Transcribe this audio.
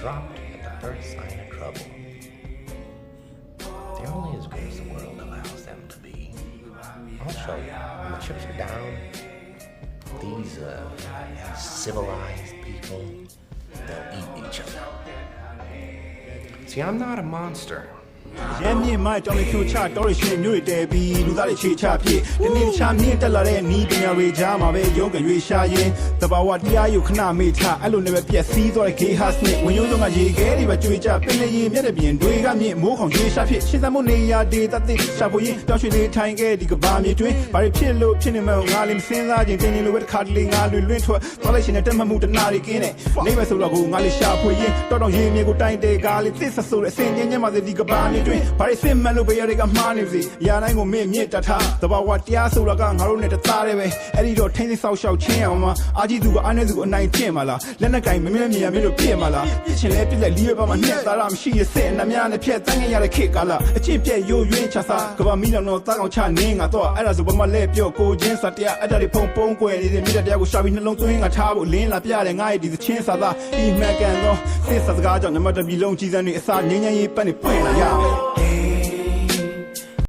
dropped at the first sign of trouble. They're only as good as the world allows them to be. I'll show you. When the chips are down, these civilized people, they'll eat each other. See, I'm not a monster. ရမ်းမြင့်မှကြောင်းလေးဖြိုချတော်ရရှင်မျိုးတွေတဲပြီးလူသားတွေခြေချဖြစ်ဒီနေ့ချမြင့်တက်လာတဲ့နီးပညာတွေကြားမှာပဲရုံးကရွေရှာရင်တဘာဝတရားယူခဏမေ့ချအဲ့လိုနဲ့ပဲပြက်စီးသွားတဲ့ gay house နဲ့ဝင်ရုံးဆုံးကရေခဲတွေပဲကြွေချပင်လေရင်မျက်နှာပြင်တွေကမြင့်မိုးခေါင်ရွေရှာဖြစ်ရှင်းသမှုနေရာဒေသသိရှာဖို့ရင်တောင်းရွှေလေးထိုင်ခဲ့ဒီကဘာမြေတွင်ဘာတွေဖြစ်လို့ဖြစ်နေမှငါလေးမစင်းစားခြင်းတင်းနေလိုပဲတစ်ခါတလေငါလွင်လွင့်ထွက်သွားလိုက်ရှင်နဲ့တက်မှတ်မှုတနာတွေကင်းနဲ့နေမဲ့ဆိုတော့ကိုငါလေးရှာဖွေရင်တော်တော်ရေမြေကိုတိုင်းတဲ့ကားလေးသစ်ဆက်ဆိုတဲ့အစင်ချင်းချင်းမှဒီကဘာမြေတွင်ဘာတွေစစ်မှန်လို့ဘေးတွေကမှားနေစီအရာတိုင်းကိုမြင့်မြင့်တထားတဘာဝတရားဆိုတာကငါတို့နဲ့တသားတည်းပဲအဲ့ဒီတော့ထိန်းသိမ်းဆောက်ရှောက်ချင်းအောင်မှာအာကြီးသူကအားနေသူကိုအနိုင်ကျင့်ပါလားလက်နဲ့ကင်မမြင်မြင်လို့ဖြစ်မှာလားပြစ်ချင်လဲပြစ်လိုက်လီးရပါမှာနှစ်သားရမရှိရစစ်နှမနဲ့ဖြက်တန်းရတဲ့ခေတ်ကလာအချင်းပြက်ရိုးရွင်းချစားကဘာမီလောင်တော့တောက်အောင်ချနေငါတော့အဲ့ဒါဆိုဘာမှလဲပြောကိုချင်းစတရားအဲ့ဒါတွေဖုံပုံးကွယ်နေတဲ့မိတဲ့တရားကိုရှာပြီးနှလုံးသွင်းငါထားဖို့လင်းလာပြတယ်ငါရဲ့ဒီချင်းစာသားဒီမှန်ကန်တော့စစ်စကားကြောင့်နမတပြီလုံးကြီးစံတွေအစာငင်းငင်းရေးပတ်နေပွင့်လာရမယ်